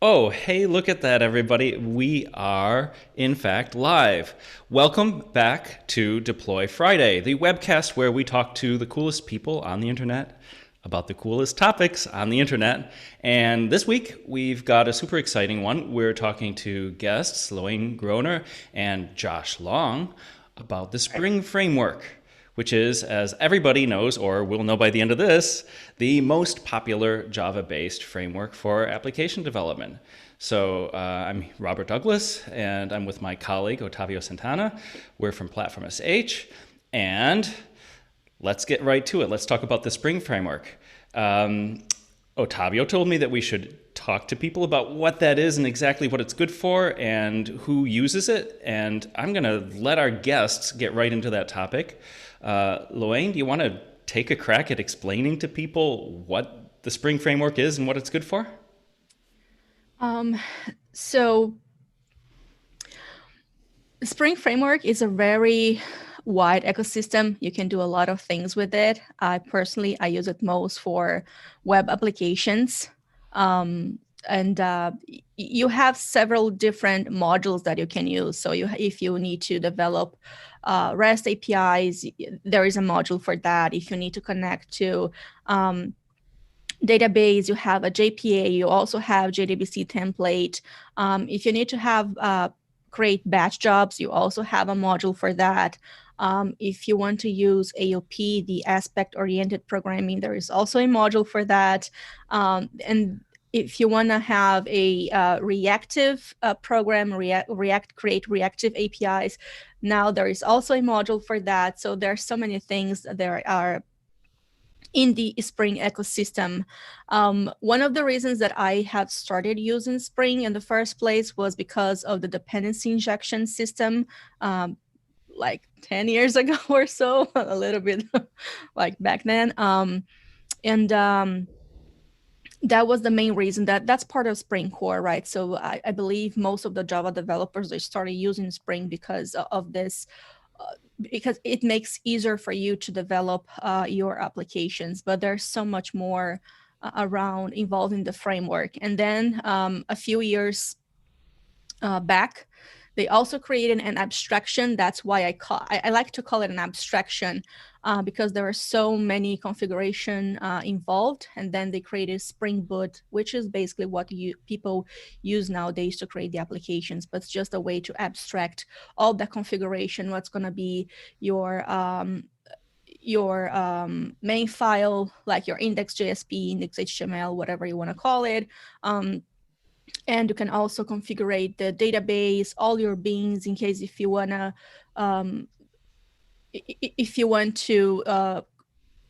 Oh, hey, look at that, everybody. We are, in fact, live. Welcome back to Deploy Friday, the webcast where we talk to the coolest people on the internet about the coolest topics on the internet. And this week, we've got a super exciting one. We're talking to guests Loiane Groner and Josh Long about the Spring Framework, which is, as everybody knows or will know by the end of this, the most popular Java-based framework for application development. So I'm Robert Douglas, and I'm with my colleague, Otavio Santana. We're from Platform SH, and let's get right to it. Let's talk about the Spring Framework. Otavio told me that we should talk to people about what that is and exactly what it's good for and who uses it. And I'm going to let our guests get right into that topic. Loiane, do you want to take a crack at explaining to people what the Spring Framework is and what it's good for? So Spring Framework is a very wide ecosystem. You can do a lot of things with it. I use it most for web applications. And you have several different modules that you can use. So if you need to develop REST APIs, there is a module for that. If you need to connect to database, you have a JPA, you also have JDBC template. If you need to have create batch jobs, you also have a module for that. If you want to use AOP, the aspect-oriented programming, there is also a module for that. And if you want to have a reactive program, create reactive APIs, now there is also a module for that. So there are so many things there are in the Spring ecosystem. One of the reasons that I have started using Spring in the first place was because of the dependency injection system, like 10 years ago or so, a little bit like back then. That was the main reason. That's part of Spring Core, right? So I believe most of the Java developers, they started using Spring because of this, because it makes easier for you to develop your applications. But there's so much more around involving the framework. And then a few years back, they also created an abstraction. That's why I like to call it an abstraction, because there are so many configuration involved. And then they created Spring Boot, which is basically what people use nowadays to create the applications, but it's just a way to abstract all the configuration, what's going to be your main file, like your index.jsp, index.html, whatever you want to call it. And you can also configure the database, all your beans, in case if you want to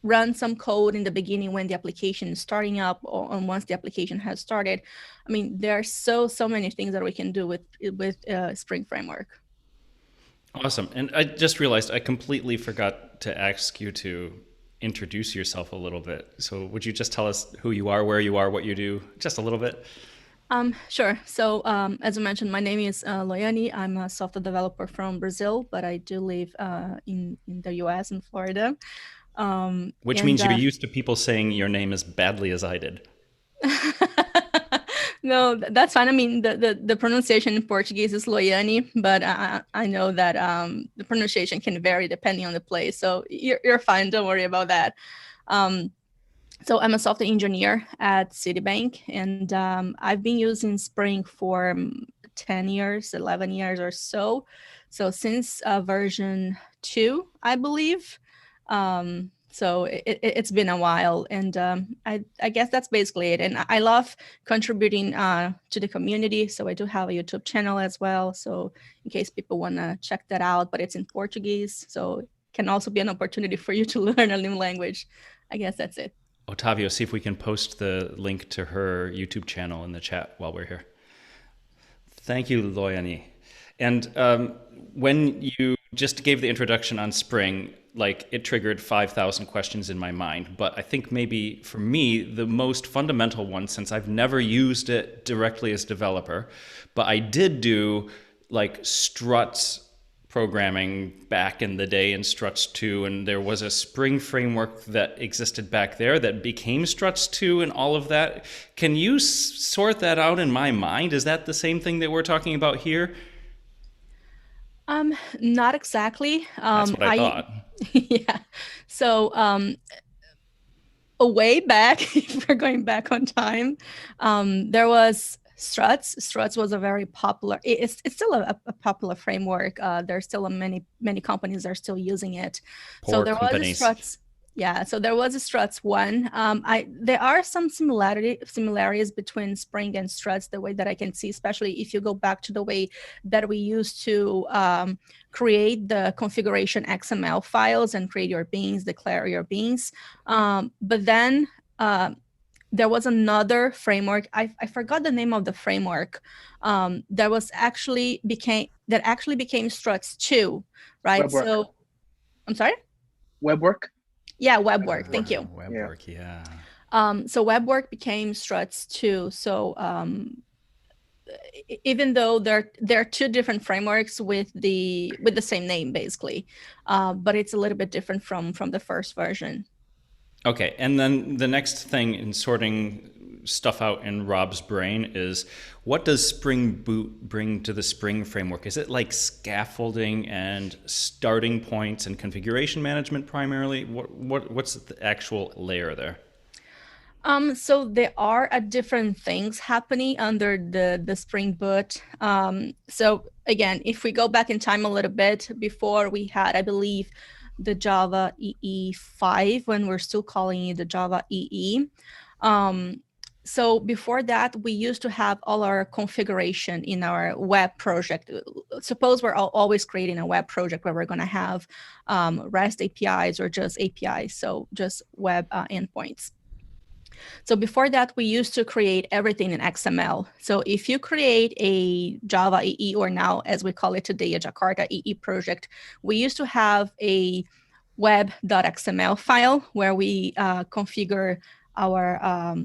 run some code in the beginning when the application is starting up, or once the application has started. I mean, there are so many things that we can do with Spring Framework. Awesome. And I just realized I completely forgot to ask you to introduce yourself a little bit. So would you just tell us who you are, where you are, what you do, just a little bit? Sure. So as I mentioned, my name is Loiane. I'm a software developer from Brazil, but I do live in the US in Florida. Which And means you're used to people saying your name as badly as I did. No, that's fine. I mean, the pronunciation in Portuguese is Loiane, but I know that the pronunciation can vary depending on the place. So you're fine. Don't worry about that. So I'm a software engineer at Citibank, and I've been using Spring for 10 years, 11 years or so. So since version 2, I believe. So it's been a while, and I guess that's basically it. And I love contributing to the community. So I do have a YouTube channel as well. So in case people want to check that out, but it's in Portuguese. So it can also be an opportunity for you to learn a new language. I guess that's it. Otavio, see if we can post the link to her YouTube channel in the chat while we're here. Thank you, Loiane. And when you just gave the introduction on Spring, like it triggered 5,000 questions in my mind. But I think maybe for me, the most fundamental one, since I've never used it directly as developer, but I did do like struts programming back in the day in Struts 2, and there was a Spring framework that existed back there that became Struts 2 and all of that. Can you sort that out in my mind? Is that the same thing that we're talking about here? Not exactly. That's what I thought. Yeah. So a way back, if we're going back on time, there was Struts. Struts was a very popular. It's still a popular framework. There's still many companies are still using it. Poor so there was a companies. Struts. Yeah, so there was a Struts one. There are some similarities between Spring and Struts, the way that I can see, especially if you go back to the way that we used to create the configuration XML files and create your beans, declare your beans. But then there was another framework. I forgot the name of the framework. That actually became Struts 2, right? WebWork. So, I'm sorry. WebWork. Yeah, WebWork. Thank you. WebWork, yeah. So WebWork became Struts 2. So even though there are two different frameworks with the same name, basically, but it's a little bit different from the first version. Okay, and then the next thing in sorting stuff out in Rob's brain is, what does Spring Boot bring to the Spring framework? Is it like scaffolding and starting points and configuration management primarily? What's the actual layer there? So there are different things happening under the Spring Boot. So again, if we go back in time a little bit, before we had, I believe, the Java EE5, when we're still calling it the Java EE. So before that, we used to have all our configuration in our web project. Suppose we're always creating a web project where we're going to have REST APIs or just APIs, so just web endpoints. So before that, we used to create everything in XML. So if you create a Java EE, or now, as we call it today, a Jakarta EE project, we used to have a web.xml file where we configure our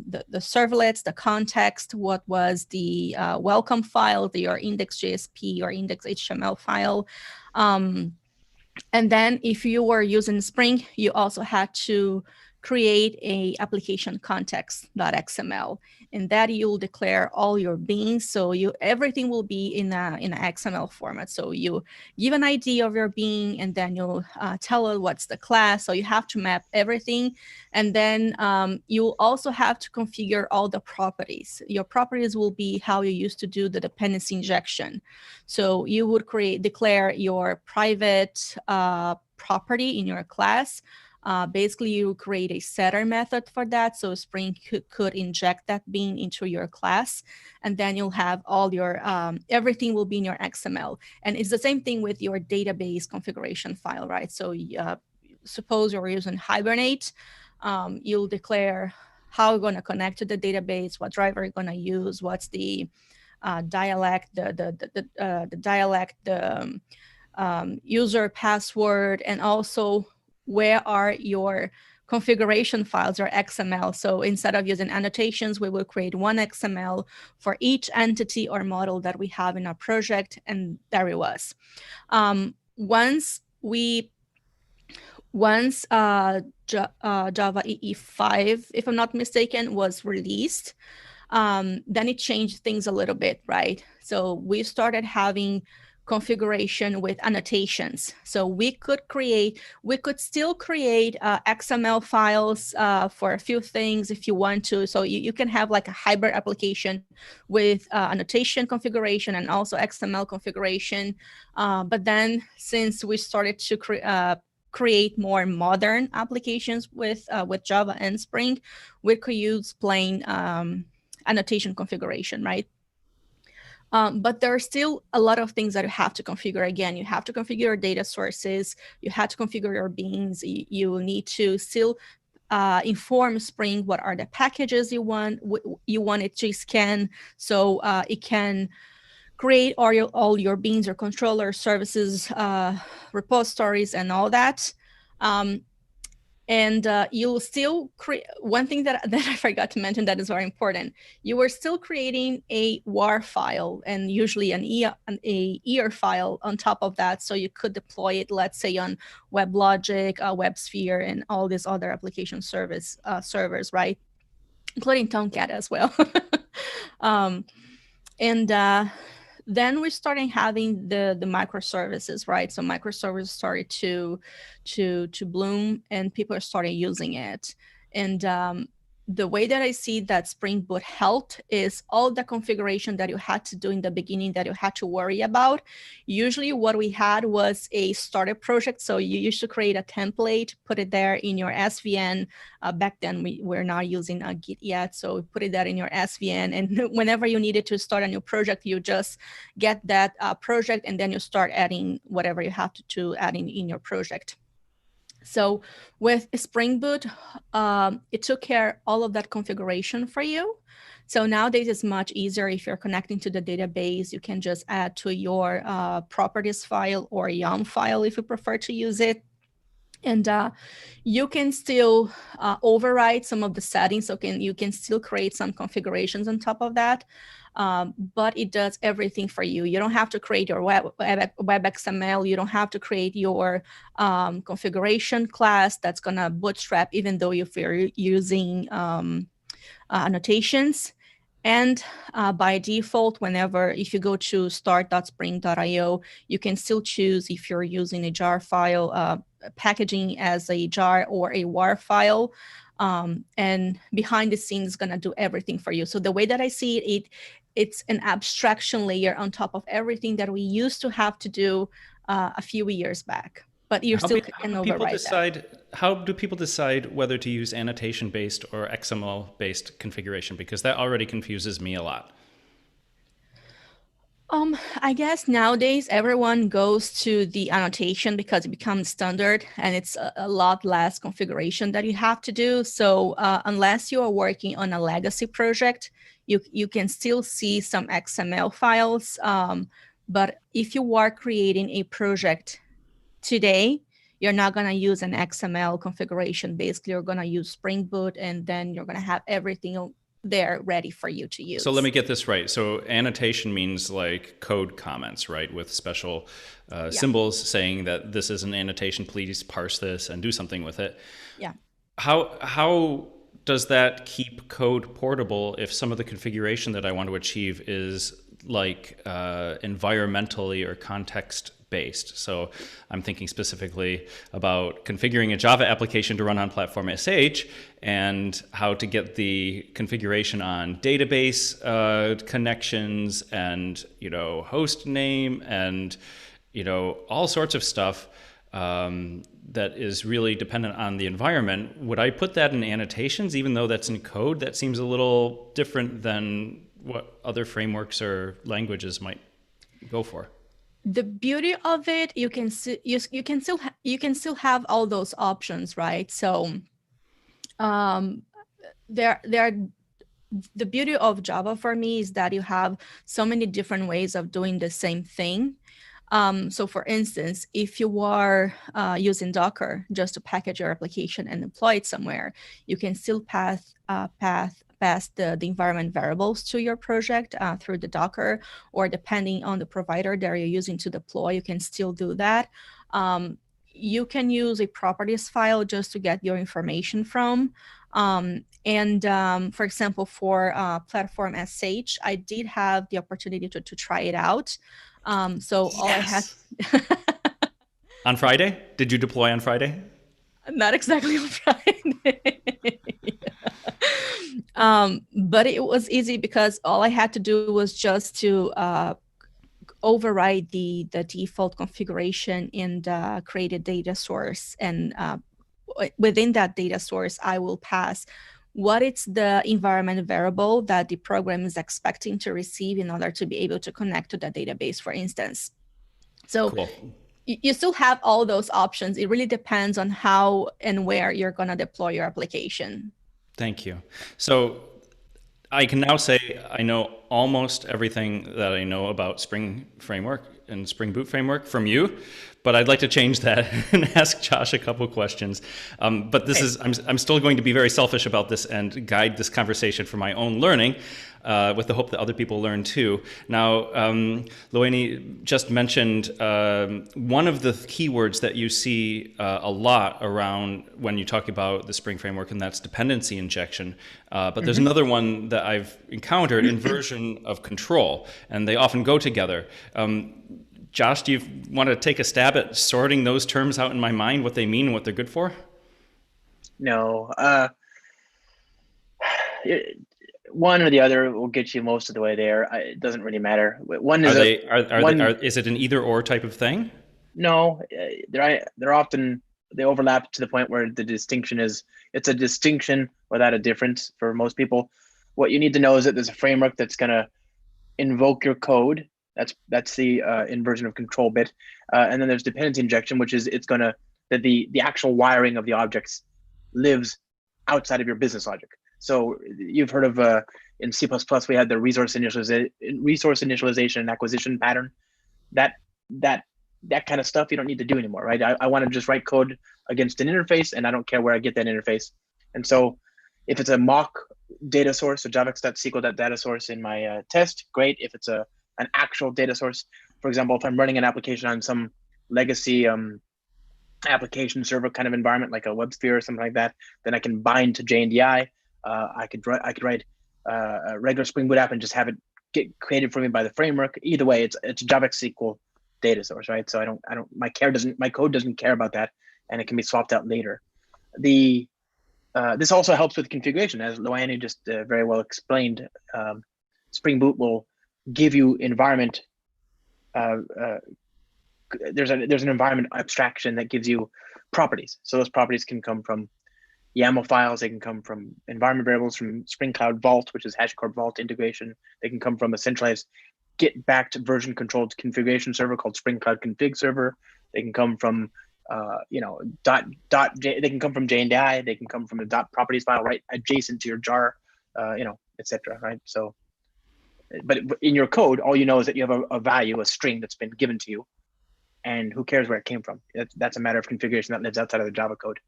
the servlets, the context, what was the welcome file, your index.jsp or index.html file. And then if you were using Spring, you also had to create a application context.xml, and that you'll declare all your beans. So everything will be in an XML format. So you give an ID of your bean, and then you'll tell it what's the class. So you have to map everything, and then you also have to configure all the properties. Your properties will be how you used to do the dependency injection. So you would declare your private property in your class. Basically, you create a setter method for that. So Spring could inject that bean into your class, and then you'll have all your, everything will be in your XML. And it's the same thing with your database configuration file, right? So suppose you're using Hibernate, you'll declare how you're going to connect to the database, what driver you're going to use, what's the dialect, the dialect, the user password, and also where are your configuration files or XML. So instead of using annotations, we will create one XML for each entity or model that we have in our project, and there it was. Once Java EE5, if I'm not mistaken, was released, then it changed things a little bit, right? So we started having configuration with annotations. So we could still create XML files for a few things if you want to. So you can have like a hybrid application with annotation configuration and also XML configuration. But then since we started to create more modern applications with Java and Spring, we could use plain annotation configuration, right? But there are still a lot of things that you have to configure. Again, you have to configure your data sources. You have to configure your beans. You need to still inform Spring what are the packages you want it to scan, so it can create all your beans or controller services, repositories, and all that. And you'll still create one thing that I forgot to mention that is very important. You are still creating a WAR file and usually an ER file on top of that. So you could deploy it, let's say, on WebLogic, WebSphere, and all these other application servers, right? Including Tomcat as well. And then we started having the microservices, right? So microservices started to bloom, and people are starting using it. And the way that I see that Spring Boot helped is all the configuration that you had to do in the beginning that you had to worry about. Usually what we had was a starter project. So you used to create a template, put it there in your SVN. Back then we're not using Git yet. So put it there in your SVN. And whenever you needed to start a new project, you just get that project and then you start adding whatever you have to add in your project. So with Spring Boot, it took care of all of that configuration for you. So nowadays it's much easier. If you're connecting to the database, you can just add to your properties file or YAML file if you prefer to use it. And you can still override some of the settings. So you can still create some configurations on top of that. But it does everything for you. You don't have to create your web XML. You don't have to create your configuration class that's going to bootstrap, even though if you're using annotations. And by default, if you go to start.spring.io, you can still choose if you're using a jar file, packaging as a jar or a WAR file. And behind the scenes is going to do everything for you. So the way that I see it, it's an abstraction layer on top of everything that we used to have to do a few years back. But you still can override that. How do people decide whether to use annotation-based or XML-based configuration? Because that already confuses me a lot. I guess nowadays everyone goes to the annotation because it becomes standard and it's a lot less configuration that you have to do. So unless you are working on a legacy project, you can still see some XML files. But if you are creating a project today, you're not going to use an XML configuration. Basically, you're going to use Spring Boot, and then you're going to have everything there ready for you to use. So let me get this right. So annotation means like code comments, right? With special symbols saying that this is an annotation, please parse this and do something with it. Yeah. How does that keep code portable if some of the configuration that I want to achieve is like environmentally or context based? So I'm thinking specifically about configuring a Java application to run on platform SH and how to get the configuration on database connections and, host name and, all sorts of stuff that is really dependent on the environment. Would I put that in annotations, even though that's in code? That seems a little different than what other frameworks or languages might go for. The beauty of it, you can still have all those options, right? So the beauty of Java for me is that you have so many different ways of doing the same thing. So for instance, if you are using Docker just to package your application and deploy it somewhere, you can still pass the environment variables to your project through the Docker, or depending on the provider that you're using to deploy, you can still do that. You can use a properties file just to get your information from. For example, for platform SH, I did have the opportunity to try it out. So all I had on Friday? Did you deploy on Friday? Not exactly on Friday. But it was easy because all I had to do was just to override the default configuration and create a data source. And within that data source, I will pass what is the environment variable that the program is expecting to receive in order to be able to connect to the database, for instance. So cool. You still have all those options. It really depends on how and where you're going to deploy your application. Thank you. So I can now say I know almost everything that I know about Spring Framework and Spring Boot Framework from you, but I'd like to change that and ask Josh a couple questions. But this is, I'm still going to be very selfish about this and guide this conversation for my own learning, with the hope that other people learn too. Now, Loiane just mentioned one of the keywords that you see a lot around when you talk about the Spring Framework, and that's dependency injection. But there's another one that I've encountered, inversion of control, and they often go together. Josh, do you want to take a stab at sorting those terms out in my mind, what they mean and what they're good for? No. One or the other will get you most of the way there. It doesn't really matter. One is is it an either or type of thing? No, they're often, they overlap to the point where the distinction is, it's a distinction without a difference for most people. What you need to know is that there's a framework that's going to invoke your code. That's the inversion of control bit, and then there's dependency injection, which is that the actual wiring of the objects lives outside of your business logic. So you've heard of in C++ we had the resource initialization and acquisition pattern. That kind of stuff you don't need to do anymore, right? I want to just write code against an interface, and I don't care where I get that interface. And so if it's a mock data source, a javax.sql.data source in my test, great. If it's an actual data source, for example, if I'm running an application on some legacy application server kind of environment, like a WebSphere or something like that, then I can bind to JNDI. I could write a regular Spring Boot app and just have it get created for me by the framework. Either way, it's a JavaX SQL data source, right? So my code doesn't care about that, and it can be swapped out later. This also helps with configuration, as Loiane just very well explained. Spring Boot will give you environment. There's an environment abstraction that gives you properties. So those properties can come from YAML files. They can come from environment variables from Spring Cloud Vault, which is HashiCorp Vault integration. They can come from a centralized Git-backed version controlled configuration server called Spring Cloud Config Server. They can come from they can come from JNDI. They can come from the .properties file right adjacent to your jar, etc. Right? So, but in your code, all you know is that you have a value, a string that's been given to you, and who cares where it came from? That's a matter of configuration that lives outside of the Java code.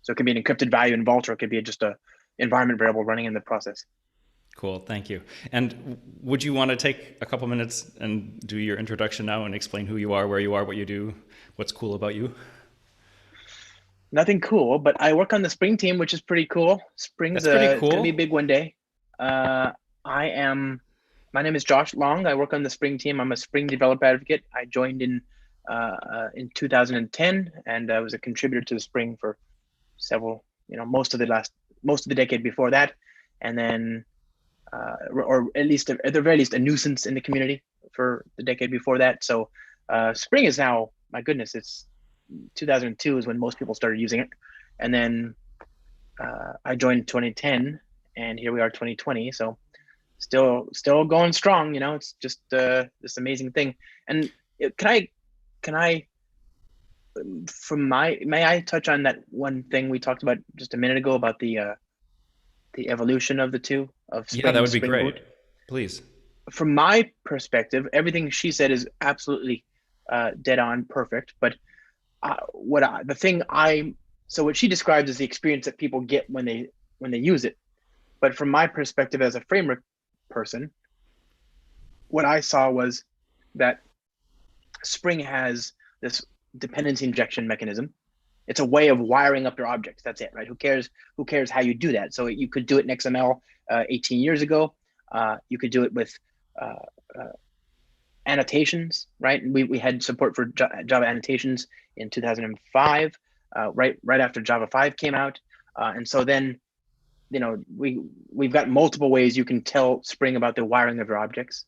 So it could be an encrypted value in Vault, or it could be just a environment variable running in the process. Cool, thank you. And would you want to take a couple minutes and do your introduction now and explain who you are, where you are, what you do, what's cool about you? Nothing cool, but I work on the Spring team, which is pretty cool. Spring's pretty cool. It's gonna be big one day. My name is Josh Long. I work on the Spring team. I'm a Spring developer advocate. I joined in 2010, and I was a contributor to the Spring for several, most of the decade before that, and then, or at the very least, a nuisance in the community for the decade before that. So Spring is now, my goodness, it's 2002 is when most people started using it, and then I joined 2010, and here we are 2020. So still going strong. It's just this amazing thing. And can I may I touch on that one thing we talked about just a minute ago about the evolution of the two of Spring? Yeah, that would be Spring great. Boot? Please. From my perspective, everything she said is absolutely dead on perfect. But what she describes is the experience that people get when they use it. But from my perspective as a framework person, what I saw was that Spring has this dependency injection mechanism. It's a way of wiring up your objects. That's it, right? Who cares how you do that? So you could do it in XML 18 years ago. You could do it with annotations, right? We had support for Java annotations in 2005, right after Java 5 came out. And so then, we've got multiple ways you can tell Spring about the wiring of your objects.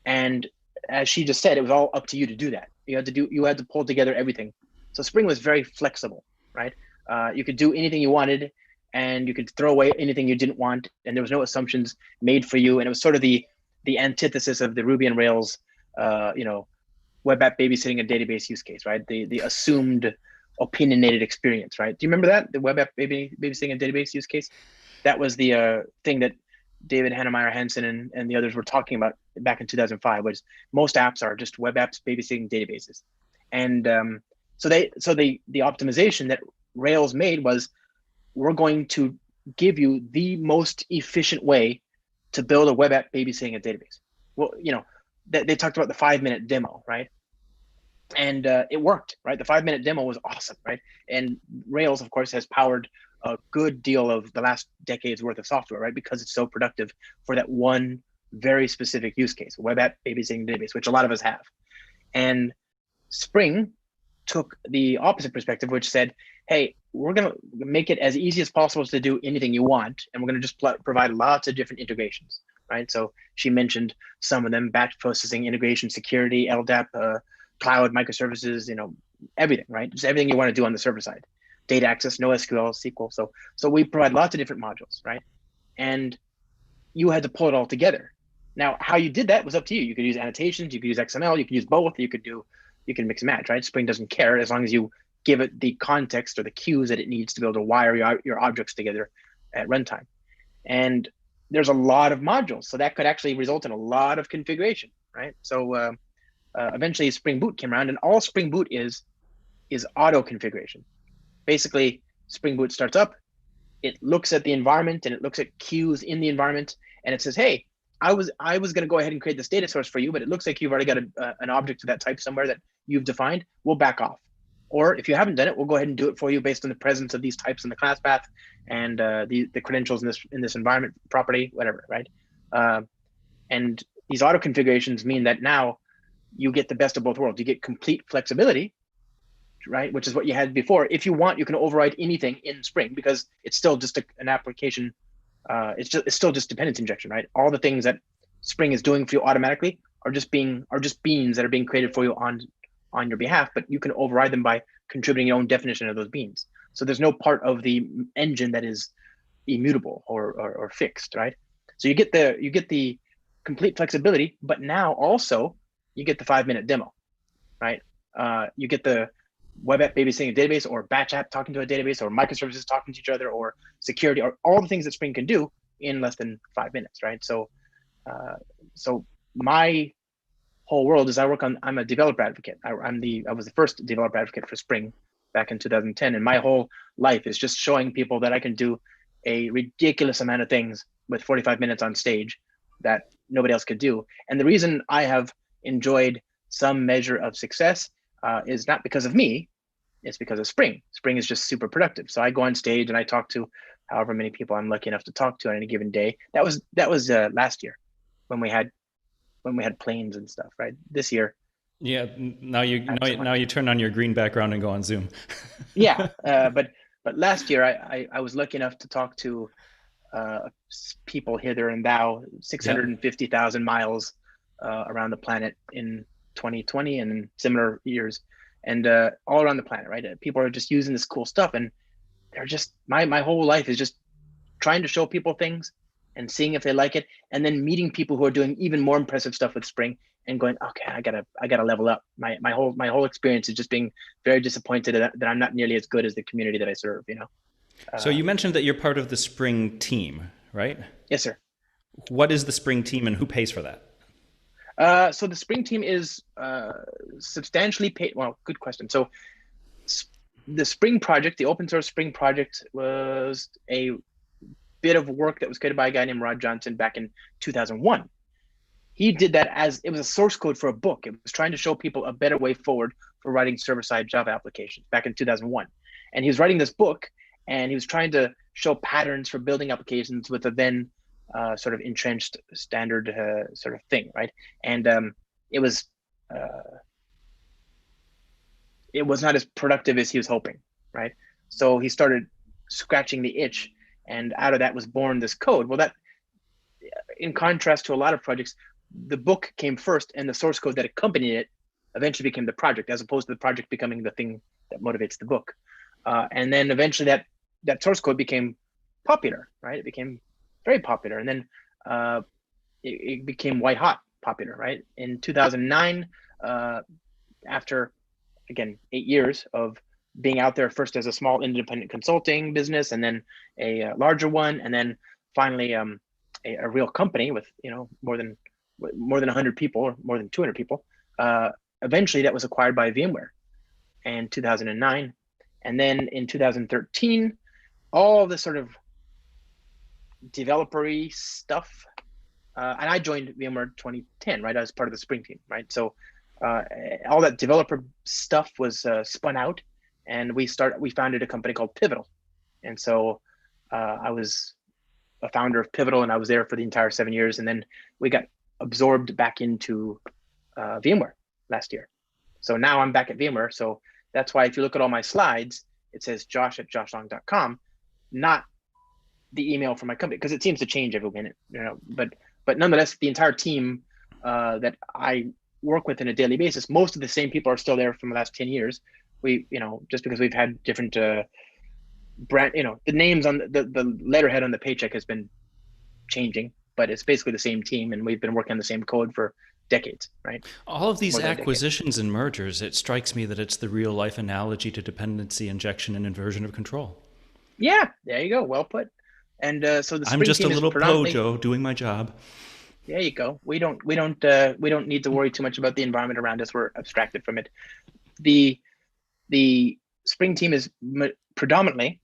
And as she just said, it was all up to you to do that. You had to pull together everything. So Spring was very flexible, right? You could do anything you wanted, and you could throw away anything you didn't want, and there was no assumptions made for you. And it was sort of the antithesis of the Ruby on Rails, web app babysitting a database use case, right? The assumed opinionated experience, right? Do you remember that, the web app babysitting a database use case? That was the thing that David Hannemeyer Hansen and the others were talking about back in 2005 was most apps are just web apps babysitting databases. And so the optimization that Rails made was, we're going to give you the most efficient way to build a web app babysitting a database. Well, they talked about the 5-minute demo, right? And it worked, right? The 5-minute demo was awesome, right? And Rails, of course, has powered a good deal of the last decade's worth of software, right? Because it's so productive for that one very specific use case, web app babysitting database, which a lot of us have. And Spring took the opposite perspective, which said, hey, we're going to make it as easy as possible to do anything you want, and we're going to just provide lots of different integrations, right? So she mentioned some of them: batch processing, integration, security, LDAP, cloud, microservices, everything, right? Just everything you want to do on the server side. Data access, NoSQL, SQL. So we provide lots of different modules, right? And you had to pull it all together. Now, how you did that was up to you. You could use annotations, you could use XML, you could use both, you can mix and match, right? Spring doesn't care as long as you give it the context or the cues that it needs to be able to wire your objects together at runtime. And there's a lot of modules, so that could actually result in a lot of configuration, right? So eventually Spring Boot came around, and all Spring Boot is auto configuration. Basically, Spring Boot starts up, it looks at the environment and it looks at cues in the environment, and it says, hey, I was going to go ahead and create this data source for you, but it looks like you've already got an object of that type somewhere that you've defined. We'll back off. Or if you haven't done it, we'll go ahead and do it for you based on the presence of these types in the class path and the credentials in this environment property, whatever, right? And these auto configurations mean that now you get the best of both worlds. You get complete flexibility, right? Which is what you had before. If you want, you can override anything in Spring because it's still just an application. It's still just dependency injection, right? All the things that Spring is doing for you automatically are just beans that are being created for you on your behalf, but you can override them by contributing your own definition of those beans. So there's no part of the engine that is immutable or fixed, right? So you get the complete flexibility, but now also you get the 5-minute demo, right? You get the web app babysitting a database, or batch app talking to a database, or microservices talking to each other, or security, or all the things that Spring can do in less than 5 minutes, right? So my whole world is I'm a developer advocate. I was the first developer advocate for Spring back in 2010, and my whole life is just showing people that I can do a ridiculous amount of things with 45 minutes on stage that nobody else could do. And the reason I have enjoyed some measure of success is not because of me, it's because of Spring. Spring is just super productive. So I go on stage and I talk to however many people I'm lucky enough to talk to on any given day. That was last year when we had planes and stuff, right? This year. Yeah, now you turn on your green background and go on Zoom. Yeah, but last year I was lucky enough to talk to people hither and thou, 650,000 miles around the planet in 2020 and similar years, and all around the planet, right? People are just using this cool stuff, and they're just my whole life is just trying to show people things and seeing if they like it, and then meeting people who are doing even more impressive stuff with Spring and going, okay, I gotta level up. My whole experience is just being very disappointed that I'm not nearly as good as the community that I serve, So you mentioned that you're part of the Spring team, right? Yes, sir. What is the Spring team and who pays for that? So the Spring team is substantially paid. Well, good question. So the Spring project, the open source Spring project, was a bit of work that was created by a guy named Rod Johnson back in 2001. He did that as it was a source code for a book. It was trying to show people a better way forward for writing server-side Java applications back in 2001. And he was writing this book, and he was trying to show patterns for building applications with a then sort of entrenched standard sort of thing, right? And it was not as productive as he was hoping, right? So he started scratching the itch, and out of that was born this code. Well, that, in contrast to a lot of projects, the book came first, and the source code that accompanied it eventually became the project, as opposed to the project becoming the thing that motivates the book. And then eventually that source code became popular, right? It became very popular, and then it became white hot popular, right? In 2009, after, again, 8 years of being out there, first as a small independent consulting business, and then a larger one, and then finally a real company with more than 100 people or more than 200 people. Eventually, that was acquired by VMware in 2009, and then in 2013, all the sort of developer-y stuff. And I joined VMware 2010, right? I was part of the Spring team, right? So all that developer stuff was spun out, and we founded a company called Pivotal. And so I was a founder of Pivotal, and I was there for the entire 7 years. And then we got absorbed back into VMware last year. So now I'm back at VMware. So that's why if you look at all my slides, it says josh@joshlong.com, not the email from my company, because it seems to change every minute, but nonetheless, the entire team that I work with on a daily basis, most of the same people are still there from the last 10 years. We, just because we've had different brand, the names on the letterhead on the paycheck has been changing, but it's basically the same team, and we've been working on the same code for decades, right? All of these acquisitions and mergers, it strikes me that it's the real life analogy to dependency injection and inversion of control. Yeah, there you go. Well put. And so the Spring I'm just a team little is predominantly Pojo doing my job. There you go. We don't need to worry too much about the environment around us. We're abstracted from it. The Spring team is predominantly,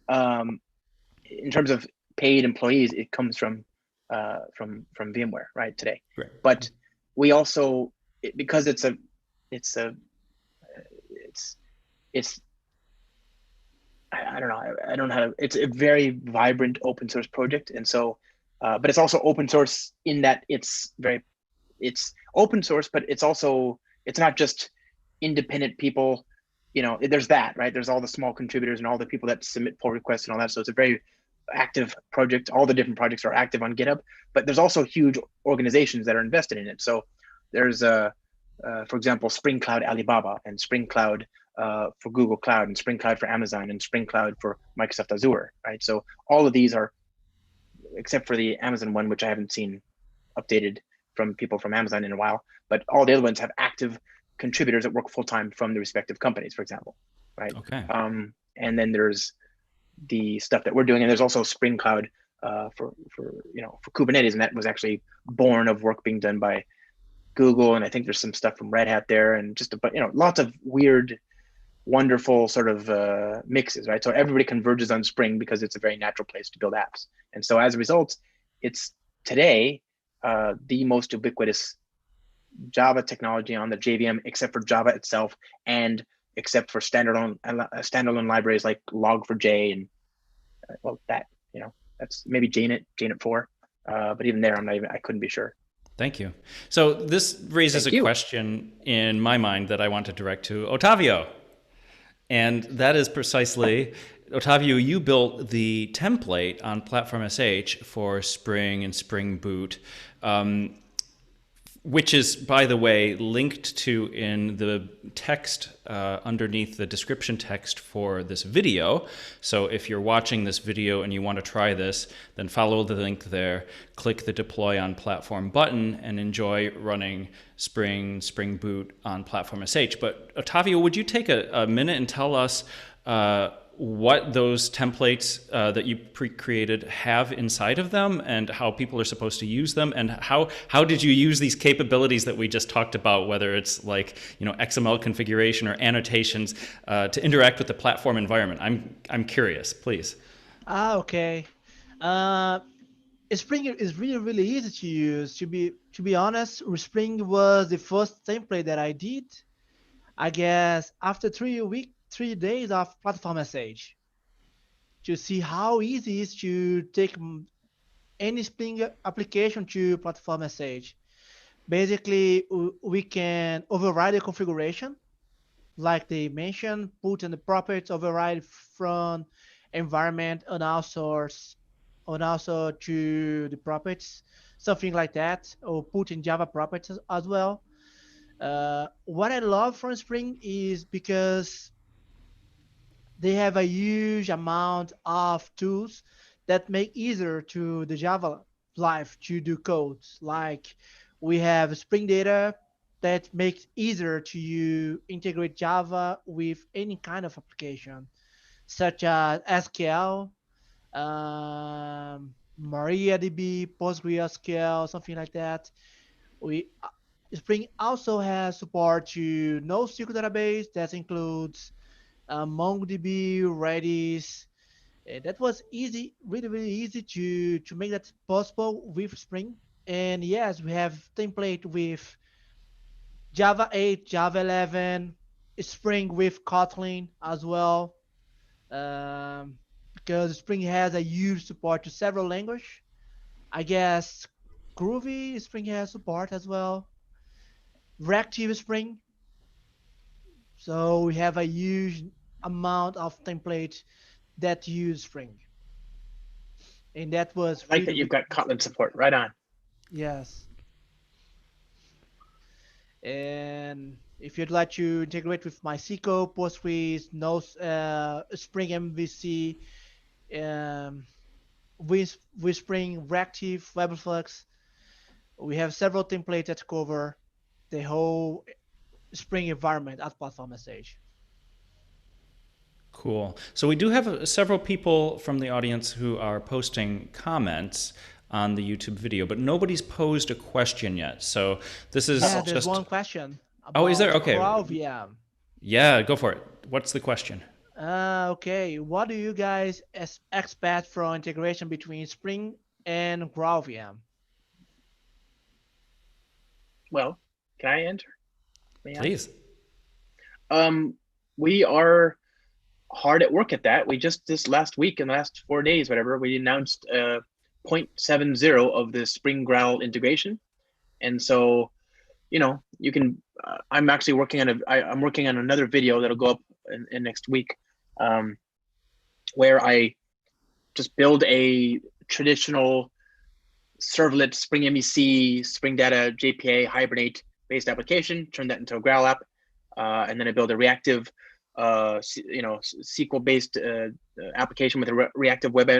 in terms of paid employees, it comes from VMware right today. Right. But we also, because it's I don't know. I don't know how to. It's a very vibrant open source project, and so, but it's also open source in that it's open source, but it's not just independent people. There's that, right? There's all the small contributors and all the people that submit pull requests and all that. So it's a very active project. All the different projects are active on GitHub, but there's also huge organizations that are invested in it. So there's for example, Spring Cloud Alibaba and Spring Cloud for Google Cloud, and Spring Cloud for Amazon, and Spring Cloud for Microsoft Azure, right? So all of these are, except for the Amazon one, which I haven't seen updated from people from Amazon in a while, but all the other ones have active contributors that work full-time from the respective companies, for example, right? Okay. And then there's the stuff that we're doing, and there's also Spring Cloud for Kubernetes, and that was actually born of work being done by Google, and I think there's some stuff from Red Hat there, and just lots of weird, wonderful sort of mixes, right? So everybody converges on Spring because it's a very natural place to build apps, and so as a result, it's today the most ubiquitous Java technology on the JVM, except for Java itself, and except for standalone libraries like Log4j and that's maybe JNet 4, but even there, I couldn't be sure. Thank you. So this raises a question in my mind that I want to direct to Otavio. And that is precisely, Otavio, you built the template on Platform SH for Spring and Spring Boot, which is, by the way, linked to in the text underneath the description text for this video. So if you're watching this video and you want to try this, then follow the link there, click the Deploy on Platform button, and enjoy running Spring Boot on Platform SH. But Otavio, would you take a minute and tell us what those templates that you pre-created have inside of them, and how people are supposed to use them, and how did you use these capabilities that we just talked about, whether it's like XML configuration or annotations, to interact with the platform environment? I'm curious, please. Okay. Spring is really easy to use. To be honest, Spring was the first template that I did, I guess, after 3 days of Platform SH, to see how easy it is to take any Spring application to Platform SH. Basically, we can override the configuration, like they mentioned, put in the properties, override from environment and also to the properties, something like that, or put in Java properties as well. What I love from Spring is because they have a huge amount of tools that make easier to the Java life to do codes. Like we have Spring Data that makes easier to you integrate Java with any kind of application, such as SQL, MariaDB, PostgreSQL, something like that. We Spring also has support to NoSQL database that includes MongoDB, Redis. That was easy, really, really easy to make that possible with Spring. And yes, we have template with Java 8, Java 11, Spring with Kotlin as well. Um, because Spring has a huge support to several languages. I guess Groovy Spring has support as well. Reactive Spring. So we have a huge amount of templates that use Spring. And that was I like really, that really you've got Kotlin support. Right on. yes. And if you'd like to integrate with MySQL, Postgres, Spring MVC, um, with Spring, Reactive, WebFlux, we have several templates that cover the whole Spring environment at platform stage. Cool. So we do have several people from the audience who are posting comments on the YouTube video, but nobody's posed a question yet. So this is Yeah, there's just. one question Oh, is there? about Okay. GraalVM. Yeah, go for it. What's the question? Okay, what do you guys expect from integration between Spring and GraalVM? Well, can I enter? May I? Please. We are hard at work at that. We just this last week, in the last 4 days, whatever, we announced 0.70 of the Spring Growl integration, and so you can. I'm actually working on I'm working on another video that'll go up in next week, where I just build a traditional servlet Spring MEC, Spring Data JPA Hibernate based application, turn that into a Growl app, and then I build a reactive, SQL based application with a reactive web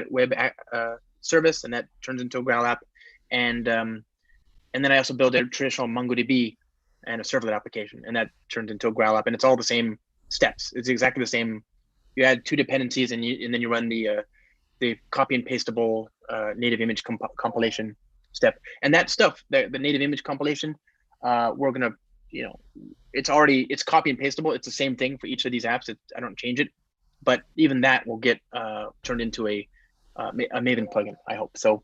service, and that turns into a Growl app, and then I also build a traditional MongoDB and a servlet application, and that turns into a Growl app, and it's all the same steps. It's exactly the same. You add two dependencies, and then you run the copy and pastable native image compilation step, and that stuff, the native image compilation, we're gonna, it's copy and pastable. It's the same thing for each of these apps. I don't change it, but even that will get turned into a Maven plugin, I hope. So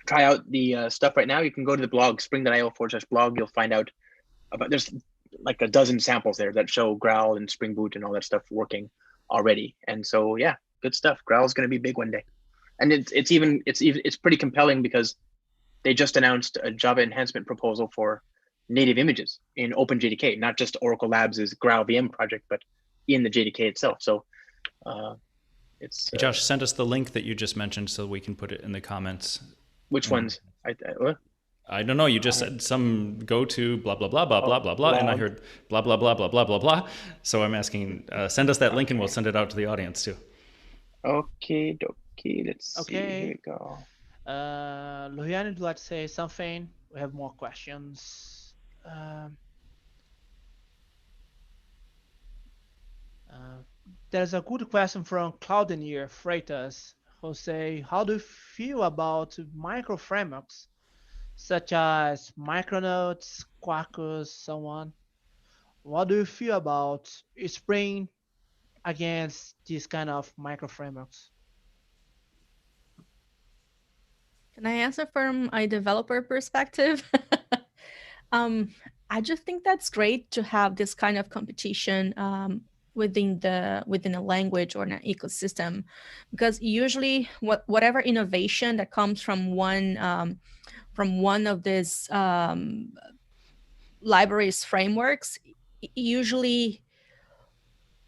try out the stuff right now. You can go to the blog, spring.io/blog. You'll find out about, there's like a dozen samples there that show Growl and Spring Boot and all that stuff working already. And so, yeah, good stuff. Growl is going to be big one day. And it's pretty compelling because they just announced a Java enhancement proposal for native images in OpenJDK, not just Oracle Labs' Growl VM project, but in the JDK itself. So it's Josh, send us the link that you just mentioned so we can put it in the comments. Which ones? I don't know. You just said some go to blah, blah, blah, blah, blah, blah, blah. And I heard blah, blah, blah, blah, blah, blah, blah. So I'm asking, send us that link and we'll send it out to the audience too. Okay, dokie. Let's see. Here we go. Loiane, would you like to say something? We have more questions. There's a good question from Cloudinier Freitas, who say, how do you feel about micro frameworks such as Micronauts, Quarkus, so on? What do you feel about Spring against these kind of micro frameworks? Can I answer from a developer perspective? I just think that's great to have this kind of competition within a language or an ecosystem, because usually whatever innovation that comes from one of these libraries frameworks usually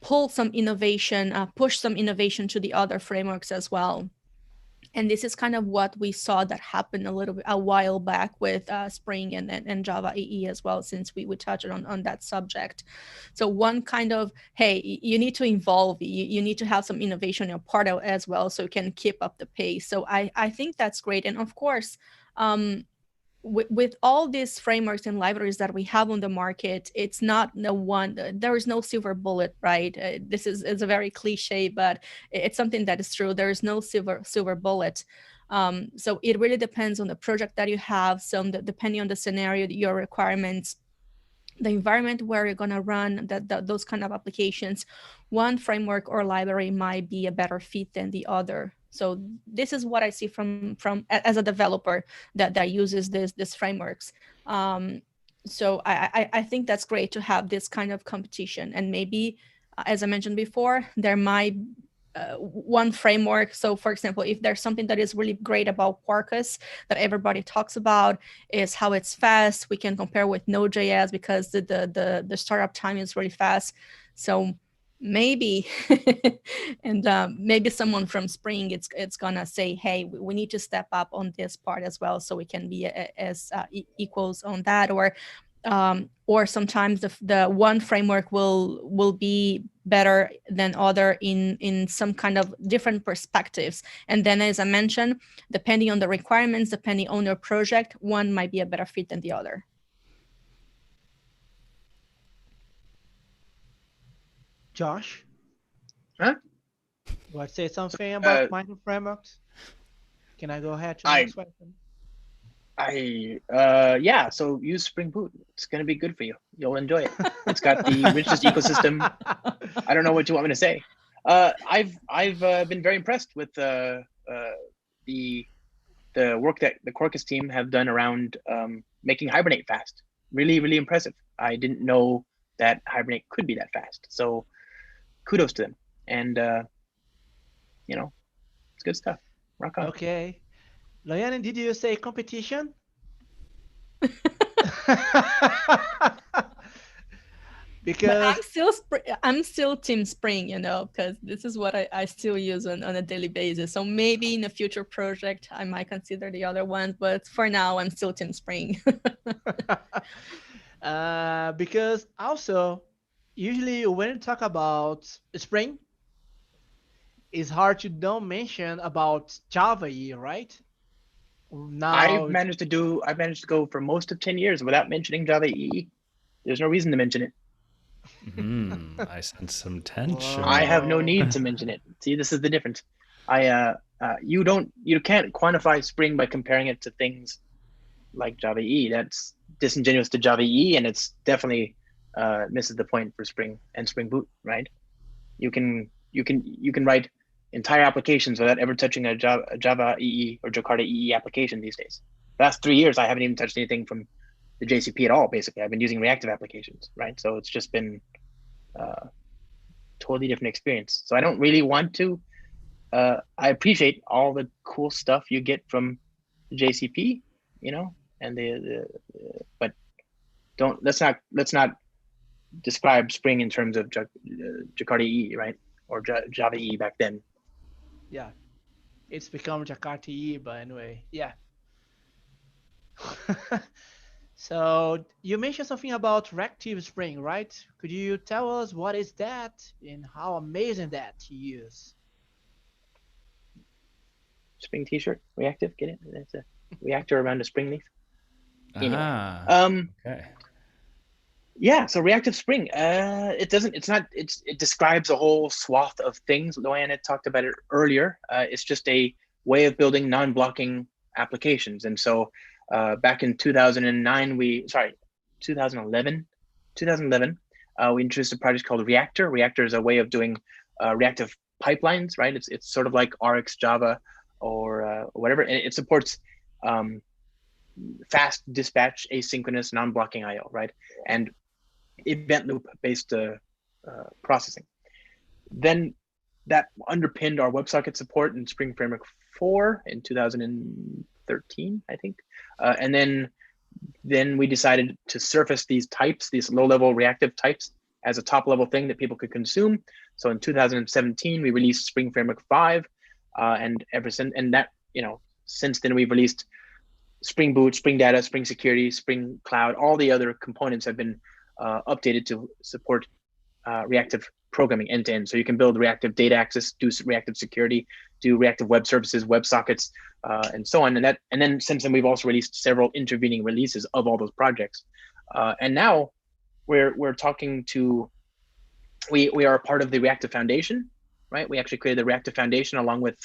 push some innovation to the other frameworks as well. And this is kind of what we saw that happened a while back with Spring and Java EE as well, since we touched on that subject. So one kind of, hey, you need to evolve, you need to have some innovation in your part as well, so you can keep up the pace. So I think that's great. And of course, with all these frameworks and libraries that we have on the market, it's not there is no silver bullet, right? This is a very cliche, but it's something that is true. There is no silver bullet. So it really depends on the project that you have. So depending on the scenario, your requirements, the environment where you're going to run those kind of applications, one framework or library might be a better fit than the other. So this is what I see from as a developer that uses these frameworks. So I think that's great to have this kind of competition. And maybe, as I mentioned before, there might one framework. So for example, if there's something that is really great about Quarkus that everybody talks about is how it's fast, we can compare with Node.js because the startup time is really fast. So maybe, and maybe someone from Spring, it's gonna say, hey, we need to step up on this part as well, so we can be as equals on that. Or sometimes the one framework will be better than other in some kind of different perspectives. And then, as I mentioned, depending on the requirements, depending on your project, one might be a better fit than the other. Josh? Huh? Want to say something about micro frameworks? Can I go ahead to the next question? Yeah, so use Spring Boot. It's going to be good for you. You'll enjoy it. It's got the richest ecosystem. I don't know what you want me to say. I've been very impressed with the work that the Quarkus team have done around making Hibernate fast. Really, really impressive. I didn't know that Hibernate could be that fast. So kudos to them. And it's good stuff. Rock on. Okay. Loiane, did you say competition? Because I'm still Team Spring, because this is what I still use on a daily basis. So maybe in a future project, I might consider the other ones, but for now, I'm still Team Spring. Because also, usually when you talk about Spring, it's hard to don't mention about Java EE, right? Now I've managed to go for most of 10 years without mentioning Java EE. There's no reason to mention it. I sense some tension. I have no need to mention it. See, this is the difference. You can't quantify Spring by comparing it to things like Java EE. That's disingenuous to Java EE, and it's definitely misses the point for Spring and Spring Boot, right? You can write entire applications without ever touching a Java EE or Jakarta EE application these days. The last 3 years, I haven't even touched anything from the JCP at all, basically. I've been using reactive applications, right? So it's just been totally different experience. So I don't really want to. I appreciate all the cool stuff you get from the JCP, and but let's not describe Spring in terms of Jakarta EE, right? Or Java EE back then. Yeah, it's become Jakarta EE, but anyway, yeah. So you mentioned something about reactive Spring, right? Could you tell us what is that and how amazing that you use? Spring T-shirt, reactive, get it? That's a reactor around a spring leaf. Anyway, okay. Yeah, so reactive Spring, it describes a whole swath of things. Loiane had talked about it earlier. It's just a way of building non-blocking applications. And so back in 2011, we introduced a project called Reactor. Reactor is a way of doing reactive pipelines, right? It's sort of like RX Java or whatever. And it supports fast dispatch, asynchronous, non-blocking IO, right? And event loop based processing. Then that underpinned our WebSocket support in Spring Framework 4 in 2013, I think. And then we decided to surface these types, these low-level reactive types, as a top-level thing that people could consume. So in 2017, we released Spring Framework 5, and ever since, since then we've released Spring Boot, Spring Data, Spring Security, Spring Cloud. All the other components have been updated to support reactive programming end to end. So you can build reactive data access, do reactive security, do reactive web services, WebSockets, and so on. And then since then, we've also released several intervening releases of all those projects. And now we're talking to, we are a part of the Reactive Foundation, right? We actually created the Reactive Foundation along with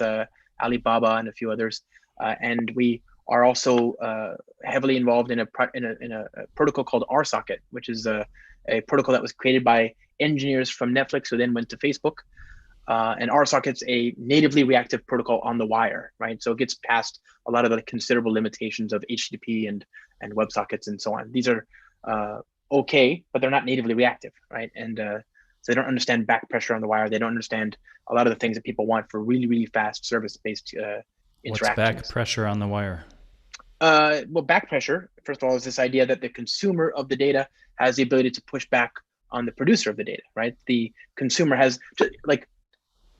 Alibaba and a few others, and we are also heavily involved in a protocol called RSocket, which is a protocol that was created by engineers from Netflix who then went to Facebook. And RSocket's a natively reactive protocol on the wire, right? So it gets past a lot of the considerable limitations of HTTP and WebSockets and so on. These are okay, but they're not natively reactive, right? And so they don't understand back pressure on the wire. They don't understand a lot of the things that people want for really, really fast service-based interactions. What's back pressure on the wire? Well, back pressure, first of all, is this idea that the consumer of the data has the ability to push back on the producer of the data, right? The consumer has, like,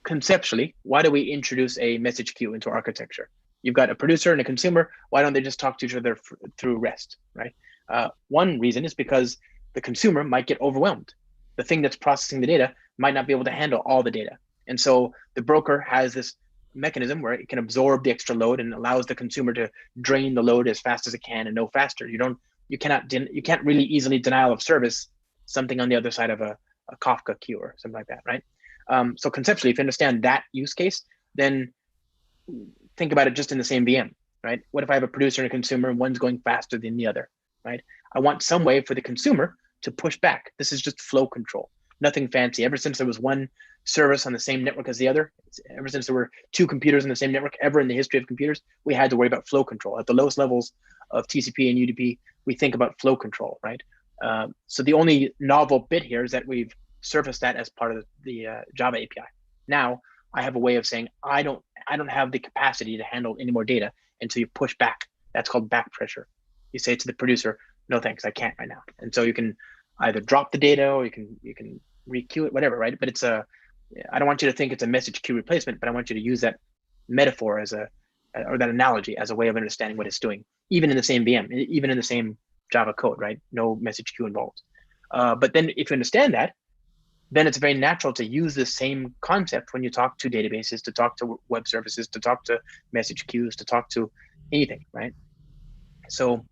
conceptually, why do we introduce a message queue into architecture? You've got a producer and a consumer. Why don't they just talk to each other through REST, right? One reason is because the consumer might get overwhelmed. The thing that's processing the data might not be able to handle all the data. And so the broker has this mechanism where it can absorb the extra load and allows the consumer to drain the load as fast as it can and no faster. You can't really easily denial of service something on the other side of a Kafka queue or something like that, right? So conceptually, if you understand that use case, then think about it just in the same VM, right? What if I have a producer and a consumer and one's going faster than the other, right? I want some way for the consumer to push back. This is just flow control, nothing fancy. Ever since there was one service on the same network as the other, ever since there were two computers on the same network ever in the history of computers, we had to worry about flow control. At the lowest levels of TCP and UDP, we think about flow control, right? So the only novel bit here is that we've surfaced that as part of the Java API. Now I have a way of saying, I don't have the capacity to handle any more data until you push back. That's called back pressure. You say to the producer, no thanks, I can't right now. And so you can either drop the data or you can re-queue it, whatever, right? But it's I don't want you to think it's a message queue replacement, but I want you to use that metaphor or that analogy as a way of understanding what it's doing, even in the same VM, even in the same Java code, right? No message queue involved. But then if you understand that, then it's very natural to use the same concept when you talk to databases, to talk to web services, to talk to message queues, to talk to anything, right? So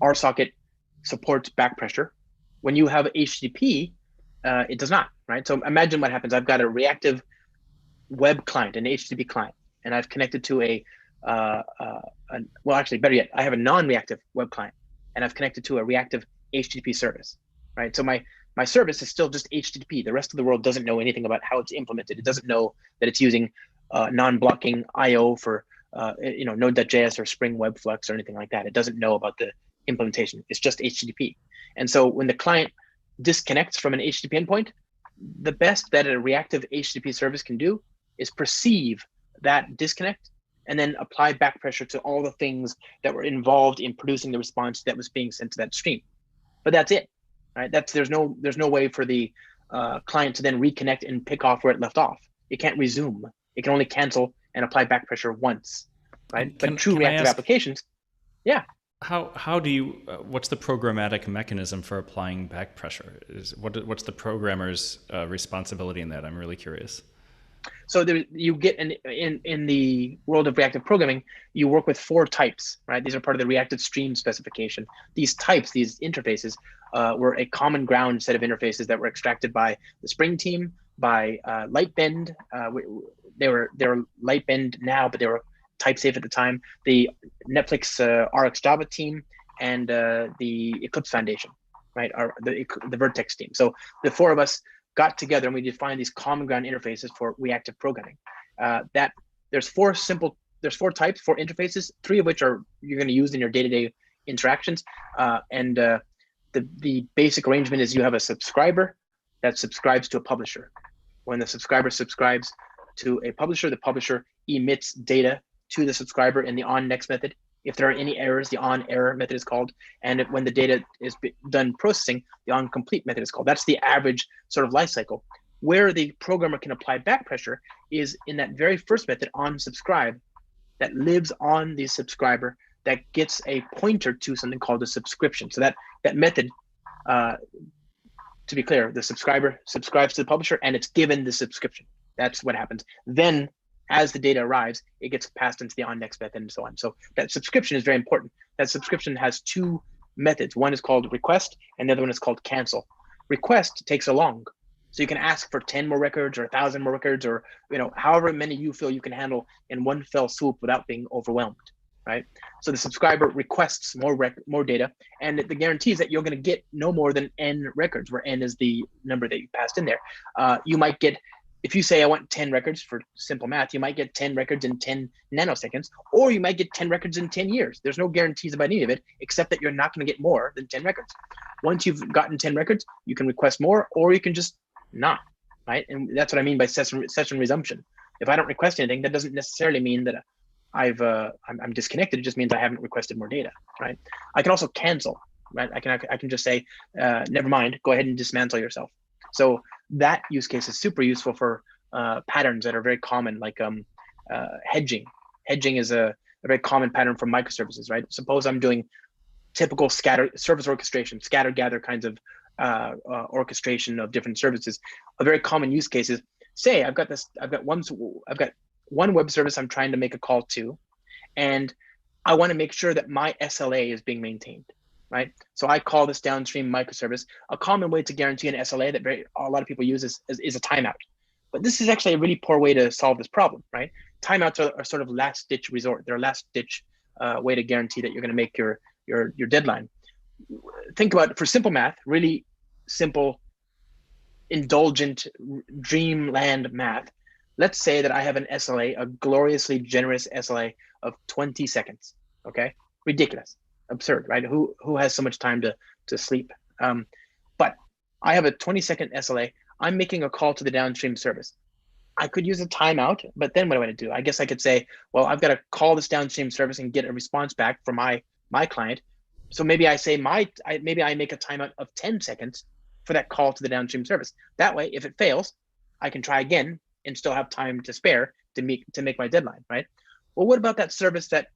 RSocket supports back pressure. When you have HTTP, it does not, right? So imagine what happens. I've got a reactive web client, an HTTP client, and I've connected to well, actually, better yet, I have a non-reactive web client, and I've connected to a reactive HTTP service, right? So my service is still just HTTP. The rest of the world doesn't know anything about how it's implemented. It doesn't know that it's using non-blocking IO for Node.js or Spring Web Flux or anything like that. It doesn't know about the implementation. It's just HTTP. And so when the client disconnects from an HTTP endpoint, the best that a reactive HTTP service can do is perceive that disconnect and then apply back pressure to all the things that were involved in producing the response that was being sent to that stream. But that's it, right? There's no way for the client to then reconnect and pick off where it left off. It can't resume. It can only cancel and apply back pressure once, right? But true reactive applications, yeah. How do you? What's the programmatic mechanism for applying back pressure? What's the programmer's responsibility in that? I'm really curious. So you get in the world of reactive programming, you work with 4 types, right? These are part of the reactive stream specification. These types, these interfaces, were a common ground set of interfaces that were extracted by the Spring team, by Lightbend. They were Lightbend now, but they were type safe at the time. The Netflix RX Java team and the Eclipse Foundation, right? The Vertex team. So the 4 of us got together and we defined these common ground interfaces for reactive programming. There's 4 types, 4 interfaces, 3 of which you're going to use in your day-to-day interactions. The basic arrangement is you have a subscriber that subscribes to a publisher. When the subscriber subscribes to a publisher, the publisher emits data to the subscriber in the on-next method. If there are any errors, the on-error method is called. And when the data is done processing, the on-complete method is called. That's the average sort of life cycle. Where the programmer can apply back pressure is in that very first method, on subscribe, that lives on the subscriber, that gets a pointer to something called a subscription. So that method to be clear, the subscriber subscribes to the publisher and it's given the subscription. That's what happens. Then as the data arrives, it gets passed into the on-next method and so on. So that subscription is very important. That subscription has two methods. One is called request and the other one is called cancel. Request takes a long. So you can ask for 10 more records or 1,000 more records, or however many you feel you can handle in one fell swoop without being overwhelmed, right? So the subscriber requests more data, and the guarantee is that you're going to get no more than n records, where n is the number that you passed in there. You might get, if you say I want 10 records for simple math, you might get 10 records in 10 nanoseconds, or you might get 10 records in 10 years. There's no guarantees about any of it, except that you're not going to get more than 10 records. Once you've gotten 10 records, you can request more, or you can just not, right? And that's what I mean by session resumption. If I don't request anything, that doesn't necessarily mean that I'm disconnected. It just means I haven't requested more data, right? I can also cancel, right? I can just say, never mind, go ahead and dismantle yourself. So that use case is super useful for patterns that are very common, like hedging. Hedging is a very common pattern for microservices, right? Suppose I'm doing typical service orchestration, scatter gather kinds of orchestration of different services. A very common use case is, say I've got one web service I'm trying to make a call to, and I want to make sure that my SLA is being maintained, right? So I call this downstream microservice. A common way to guarantee an SLA that a lot of people use is a timeout. But this is actually a really poor way to solve this problem, right? Timeouts are sort of last ditch resort. They're a last ditch way to guarantee that you're going to make your deadline. Think about, for simple math, really simple, indulgent, dreamland math. Let's say that I have an SLA, a gloriously generous SLA of 20 seconds, okay? Ridiculous, absurd, right? Who has so much time to sleep? But I have a 20-second SLA. I'm making a call to the downstream service. I could use a timeout, but then what do I do? I guess I could say, well, I've got to call this downstream service and get a response back from my client. So maybe I say maybe I make a timeout of 10 seconds for that call to the downstream service. That way, if it fails, I can try again and still have time to spare to make my deadline, right? Well, what about that service that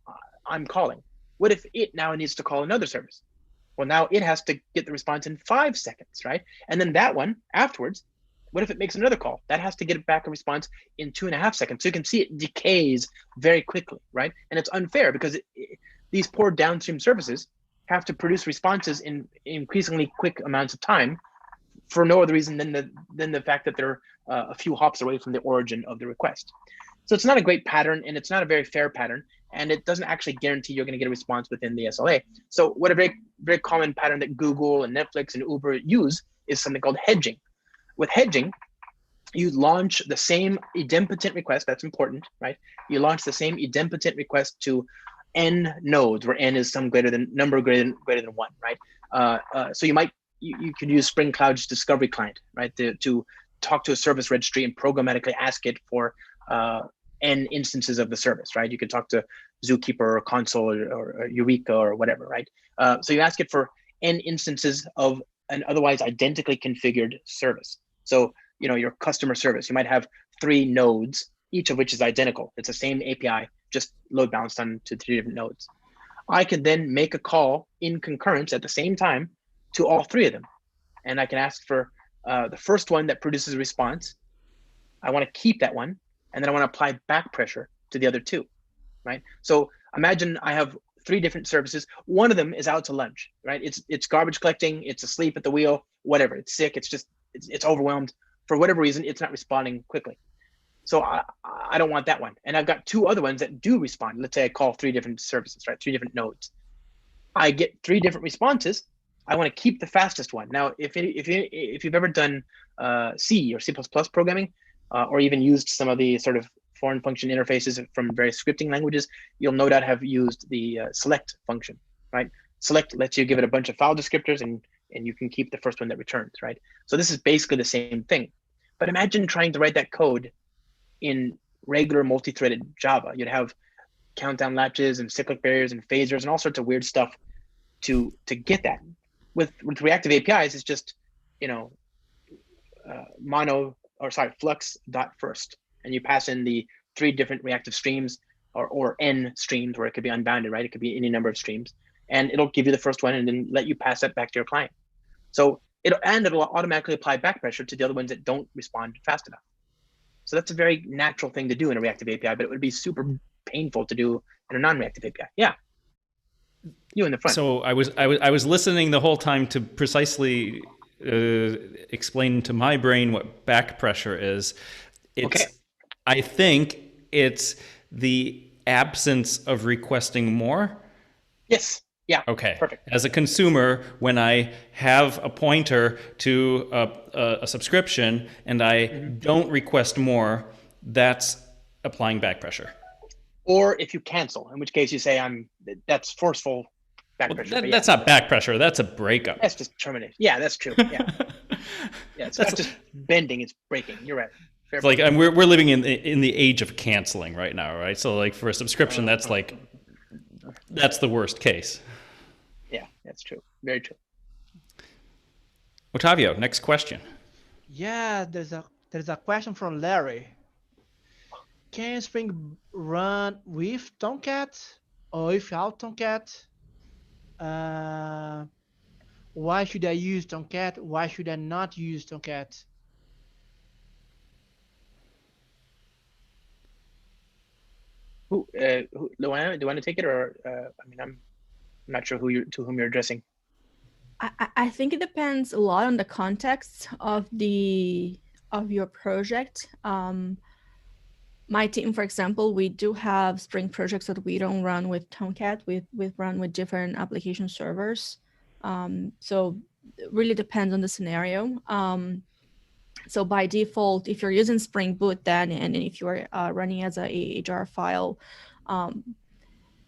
I'm calling? What if it now needs to call another service? Well, now it has to get the response in 5 seconds, right? And then that one afterwards, what if it makes another call? That has to get back a response in 2.5 seconds. So you can see it decays very quickly, right? And it's unfair because these poor downstream services have to produce responses in increasingly quick amounts of time for no other reason than the fact that they're a few hops away from the origin of the request. So it's not a great pattern, and it's not a very fair pattern, and it doesn't actually guarantee you're going to get a response within the SLA. So what a very, very common pattern that Google and Netflix and Uber use is something called hedging. With hedging, you launch the same idempotent request. That's important, right? You launch the same idempotent request to n nodes, where n is some number greater than 1, right? So you could use Spring Cloud's discovery client, right, to talk to a service registry and programmatically ask it for n instances of the service, right? You could talk to Zookeeper or Console or Eureka or whatever, right? So you ask it for n instances of an otherwise identically configured service. So, your customer service, you might have 3 nodes, each of which is identical. It's the same API, just load balanced onto 3 different nodes. I can then make a call in concurrence at the same time to all 3 of them. And I can ask for the first one that produces a response. I want to keep that one. And then I want to apply back pressure to the other 2, right? So imagine I have 3 different services. One of them is out to lunch, right? It's garbage collecting, it's asleep at the wheel, whatever. It's sick, it's overwhelmed. For whatever reason, it's not responding quickly. So I don't want that one. And I've got 2 other ones that do respond. Let's say I call 3 different services, right? 3 different nodes. I get 3 different responses. I want to keep the fastest one. Now, if you've ever done C or C++ programming, or even used some of the sort of foreign function interfaces from various scripting languages, you'll no doubt have used the select function, right? Select lets you give it a bunch of file descriptors and you can keep the first one that returns, right? So this is basically the same thing. But imagine trying to write that code in regular multi-threaded Java. You'd have countdown latches and cyclic barriers and phasers and all sorts of weird stuff to get that. With reactive APIs, it's just, flux.first, and you pass in the 3 different reactive streams or n streams, where it could be unbounded, right? It could be any number of streams, and it'll give you the first one and then let you pass that back to your client. So it'll automatically apply back pressure to the other ones that don't respond fast enough. So that's a very natural thing to do in a reactive API, but it would be super painful to do in a non-reactive API. Yeah. You in the front. So I was listening the whole time to precisely explain to my brain what back pressure is. It's, Okay. I think it's the absence of requesting more. Yes. Yeah. Okay. Perfect. As a consumer, when I have a pointer to a subscription and I don't request more, that's applying back pressure. Or if you cancel, in which case you say that's forceful back Well, pressure. that's not back pressure. That's a breakup. That's just termination. Yeah, that's true. Yeah. Yeah. It's not just bending; it's breaking. You're right. Fair It's like, and we're living in the age of canceling right now, right? So like for a subscription, that's the worst case. Yeah, that's true. Very true. Otavio, next question. Yeah, there's a question from Larry. Can Spring run with Tomcat or without Tomcat? Why should I use Tomcat? Why should I not use Tomcat? Loiane, do you want to take it, or I mean, I'm not sure to whom you're addressing. I think it depends a lot on the context of your project. My team, for example, we do have Spring projects that we don't run with Tomcat. We run with different application servers. So it really depends on the scenario. So by default, if you're using Spring Boot, then and if you're running as a jar file,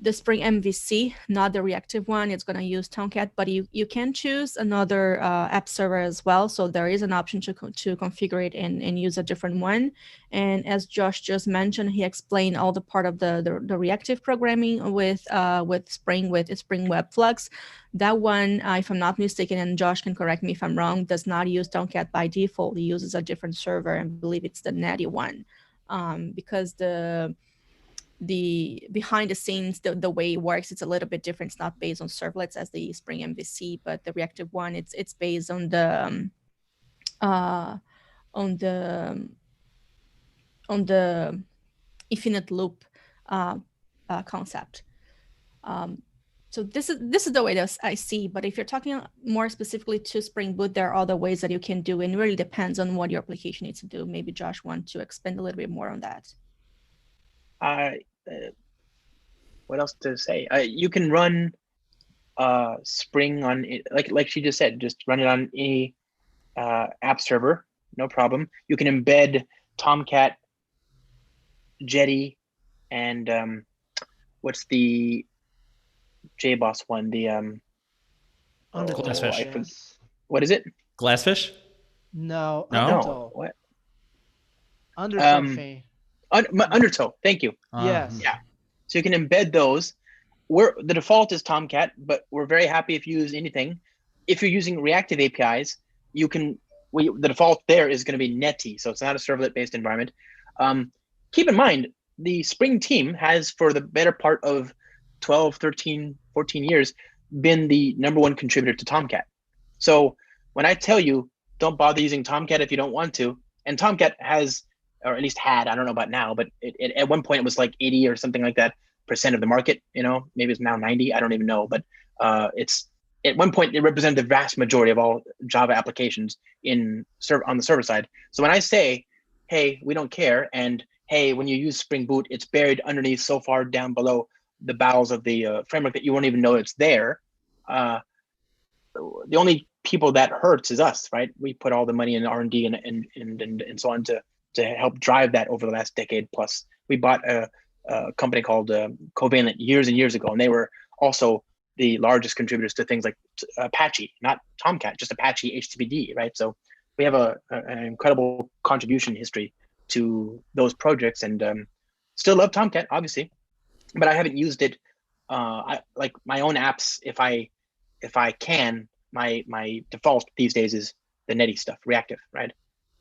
the Spring MVC, not the reactive one, it's going to use Tomcat, but you can choose another app server as well. So there is an option to configure it and use a different one. And as Josh just mentioned, he explained all the part of the reactive programming with Spring Web Flux. That one, if I'm not mistaken, and Josh can correct me if I'm wrong, does not use Tomcat by default. It uses a different server, and I believe it's the Netty one, because the behind the scenes, the way it works, it's a little bit different. It's not based on servlets as the Spring MVC, but the reactive one, it's based on the infinite loop concept. So this is the way that I see. But if you're talking more specifically to Spring Boot, there are other ways that you can do, and it really depends on what your application needs to do. Maybe Josh wants to expand a little bit more on that. What else to say? You can run Spring on it, like she just said, just run it on any app server, no problem. You can embed Tomcat, Jetty, and what's the JBoss one? The Glassfish. What is it? Glassfish? No. No. What? Under something. Undertow. Thank you. Yes. Yeah. So you can embed those. The default is Tomcat, but we're very happy if you use anything. If you're using reactive APIs, you can. The default there is going to be Netty, so it's not a servlet-based environment. Keep in mind, the Spring team has, for the better part of 12, 13, 14 years, been the #1 contributor to Tomcat. So when I tell you, don't bother using Tomcat if you don't want to, and Tomcat has, or at least had, I don't know about now, but at one point it was like 80 or something like that % of the market. Maybe it's now 90. I don't even know, but it's at one point it represented the vast majority of all Java applications on the server side. So when I say, hey, we don't care, and hey, when you use Spring Boot, it's buried underneath so far down below the bowels of the framework that you won't even know it's there. The only people that hurts is us, right? We put all the money in R&D and so on to help drive that over the last decade plus. We bought a company called Covalent years and years ago, and they were also the largest contributors to things like Apache, not Tomcat, just Apache HTTPD, right? So we have an incredible contribution history to those projects, and still love Tomcat, obviously, but I haven't used it. Like my own apps, if I can, my default these days is the Netty stuff, reactive, right?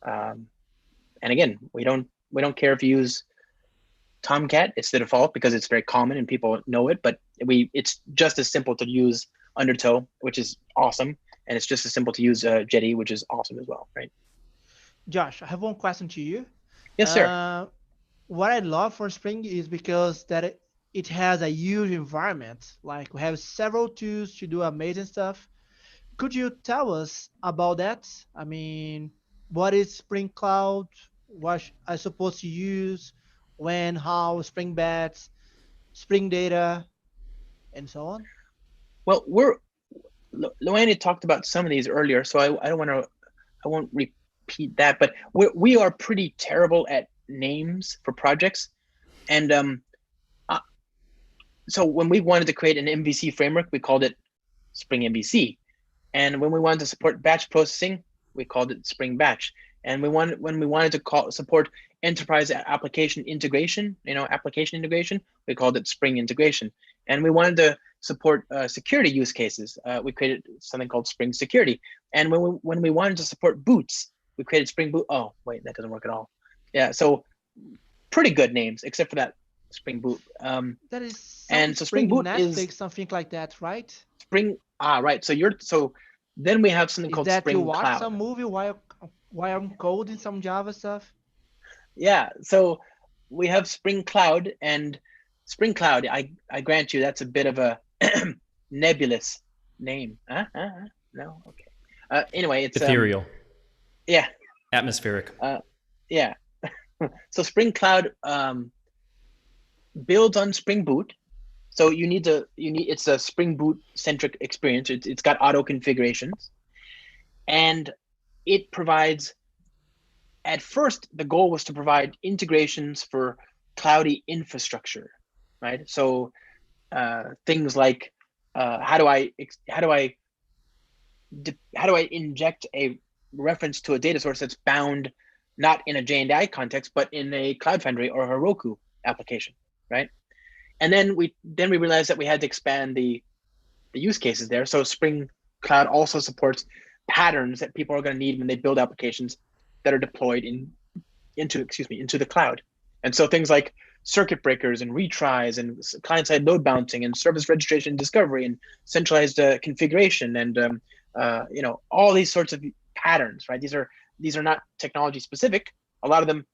And again, we don't care if you use Tomcat. It's the default because it's very common and people know it. But it's just as simple to use Undertow, which is awesome. and it's just as simple to use Jetty, which is awesome as well, right? Josh, I have one question to you. Yes, sir. What I love for Spring is because that it has a huge environment. Like we have several tools to do amazing stuff. Could you tell us about that? I mean, what is Spring Cloud? What I supposed to use? When? How? Spring Batch, Spring Data, and so on. Well, Loiane talked about some of these earlier, so I won't repeat that. But we are pretty terrible at names for projects, and so when we wanted to create an MVC framework, we called it Spring MVC. And when we wanted to support batch processing, we called it Spring Batch. And when we wanted to support enterprise application integration, application integration, we called it Spring Integration. And we wanted to support security use cases. We created something called Spring Security. And when we wanted to support boots, we created Spring Boot. Oh, wait, that doesn't work at all. Yeah, so pretty good names, except for that Spring Boot. That is and so Spring Boot Netflix, is something like that, right? Spring. Right. So then we have something called Spring Spring Cloud. You watch Cloud. some movie while I'm coding some Java stuff? Yeah. So we have Spring Cloud, and Spring Cloud. I grant you that's a bit of a nebulous name. No. Okay. Anyway, it's ethereal. Yeah. Atmospheric. Yeah. So Spring Cloud builds on Spring Boot. So it's a Spring Boot centric experience. It's got auto configurations, and it provides. At first, the goal was to provide integrations for cloudy infrastructure, right? So things like how do I inject a reference to a data source that's bound not in a JDBC context, but in a Cloud Foundry or Heroku application, right? And then we realized that we had to expand the use cases there. So Spring Cloud also supports patterns that people are going to need when they build applications that are deployed into the cloud. And so things like circuit breakers and retries and client-side load balancing and service registration and discovery and centralized configuration and all these sorts of patterns, right? These are not technology specific. A lot of them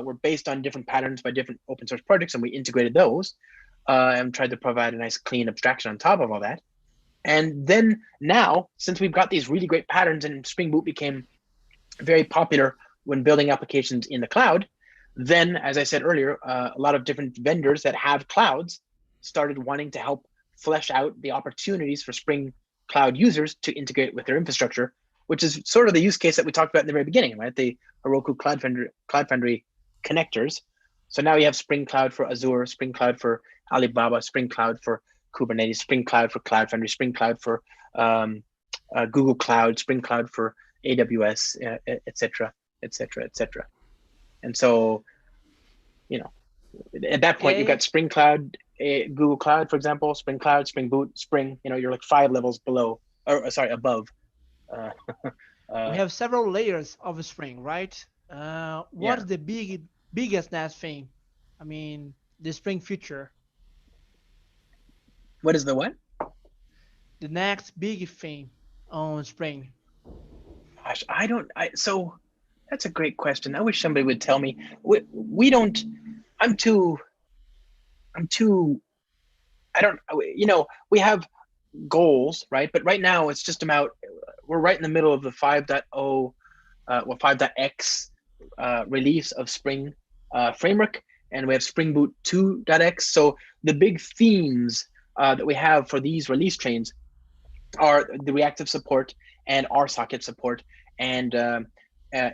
were based on different patterns by different open source projects, and we integrated those and tried to provide a nice clean abstraction on top of all that. And then now, since we've got these really great patterns and Spring Boot became very popular when building applications in the cloud, then, as I said earlier, a lot of different vendors that have clouds started wanting to help flesh out the opportunities for Spring Cloud users to integrate with their infrastructure, which is sort of the use case that we talked about in the very beginning, right? The Heroku Cloud Foundry connectors. So now you have Spring Cloud for Azure, Spring Cloud for Alibaba, Spring Cloud for Kubernetes, Spring Cloud for Cloud Foundry, Spring Cloud for Google Cloud, Spring Cloud for AWS, et cetera. And so, at that point, you've got Spring Cloud, Google Cloud, for example, Spring Cloud, Spring Boot, Spring, you're like 5 levels above. We have several layers of Spring, right? What's the biggest next thing? I mean, the Spring future. What is the what? The next big thing on Spring. Gosh, so that's a great question. I wish somebody would tell me. We don't, I don't, we have goals, right? But right now it's just about, we're right in the middle of the 5.x release of Spring framework, and we have Spring Boot 2.x. So the big themes that we have for these release trains are the reactive support and RSocket support, and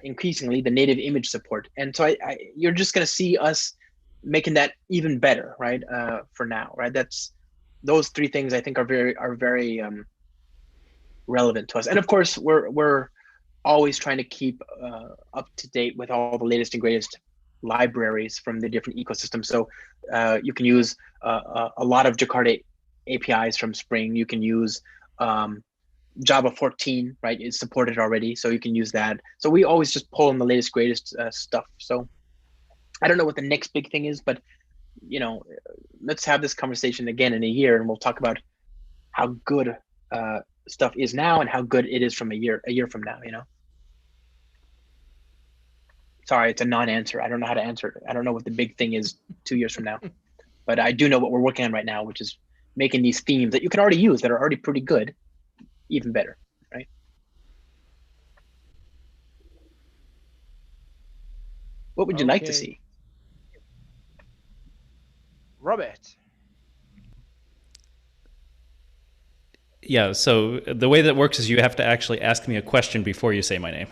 increasingly the native image support. And so you're just going to see us making that even better, right? For now, right? Those 3 things I think are very relevant to us. And of course, we're always trying to keep up to date with all the latest and greatest libraries from the different ecosystems. So you can use a lot of Jakarta APIs from Spring. You can use Java 14, right? It's supported already, so you can use that. So we always just pull in the latest, greatest stuff. So I don't know what the next big thing is, but let's have this conversation again in a year, and we'll talk about how good stuff is now and how good it is from a year from now, you know? Sorry, it's a non-answer. I don't know how to answer it. I don't know what the big thing is 2 years from now, but I do know what we're working on right now, which is making these themes that you can already use that are already pretty good, even better, right? What would you like to Okay. see? Robert. Yeah, so the way that works is you have to actually ask me a question before you say my name.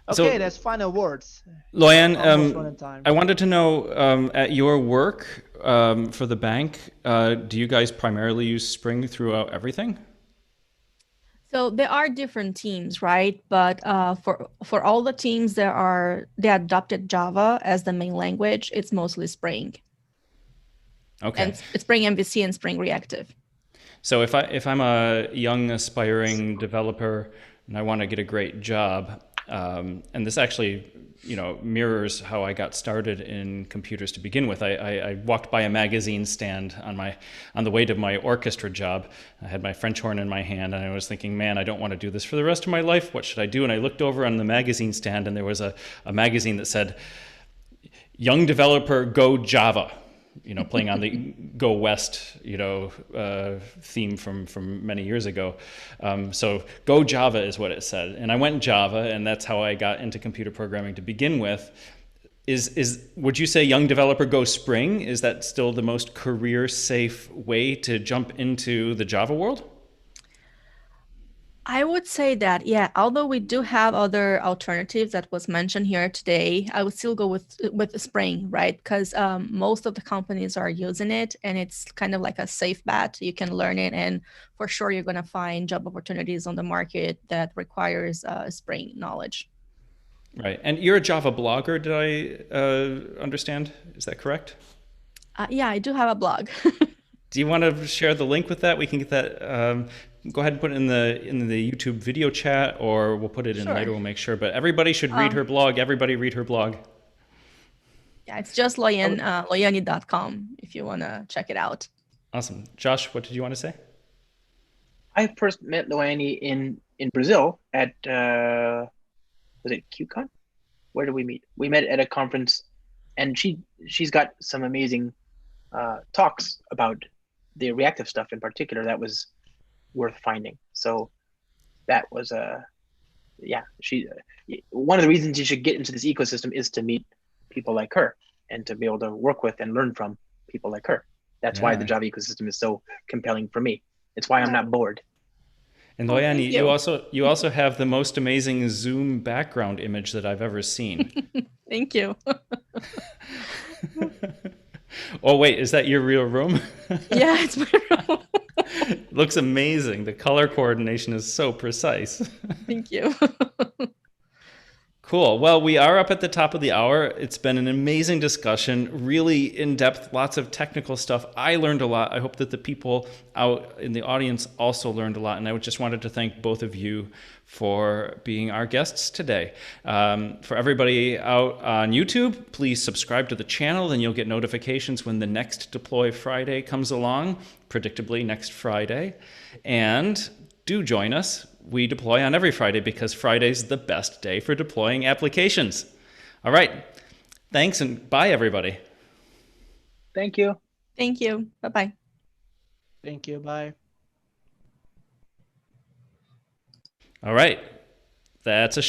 Okay, that's final words. Loiane, Almost running time. I wanted to know, at your work for the bank, do you guys primarily use Spring throughout everything? So there are different teams, right? But for all the teams, they adopted Java as the main language. It's mostly Spring. Okay. And Spring MVC and Spring Reactive. So if I'm a young aspiring developer and I want to get a great job, and this actually, mirrors how I got started in computers to begin with. I walked by a magazine stand on the way to my orchestra job. I had my French horn in my hand, and I was thinking, man, I don't want to do this for the rest of my life. What should I do? And I looked over on the magazine stand, and there was a magazine that said, "Young developer, go Java." Playing on the Go West, theme from many years ago. So Go Java is what it said. And I went Java, and that's how I got into computer programming to begin with. Would you say young developer go Spring? Is that still the most career safe way to jump into the Java world? I would say that, yeah, although we do have other alternatives that was mentioned here today, I would still go with Spring, right? Because most of the companies are using it, and it's kind of like a safe bet. You can learn it, and for sure you're going to find job opportunities on the market that requires Spring knowledge. Right. And you're a Java blogger, did I understand? Is that correct? Yeah, I do have a blog. Do you want to share the link with that? We can get that. Go ahead and put it in the YouTube video chat, or we'll put it in Sure. later. We'll make sure. But everybody should read her blog. Everybody read her blog. Yeah, it's just Loiane.com if you want to check it out. Awesome. Josh, what did you want to say? I first met Loiane in Brazil at was it QCon? Where did we meet? We met at a conference, and she's got some amazing talks about the reactive stuff in particular that was worth finding. So that was one of the reasons you should get into this ecosystem is to meet people like her and to be able to work with and learn from people like her. That's why the Java ecosystem is so compelling for me. It's why I'm not bored. And Loiane, you also have the most amazing Zoom background image that I've ever seen. Thank you. Oh wait, is that your real room? Yeah, it's my room. Looks amazing. The color coordination is so precise. Thank you. Cool. Well, we are up at the top of the hour. It's been an amazing discussion, really in-depth, lots of technical stuff. I learned a lot. I hope that the people out in the audience also learned a lot. And I just wanted to thank both of you for being our guests today. For everybody out on YouTube, please subscribe to the channel, then you'll get notifications when the next Deploy Friday comes along, predictably next Friday. And do join us. We deploy on every Friday because Friday's the best day for deploying applications. All right. Thanks, and bye, everybody. Thank you. Thank you. Bye-bye. Thank you. Bye. All right. That's a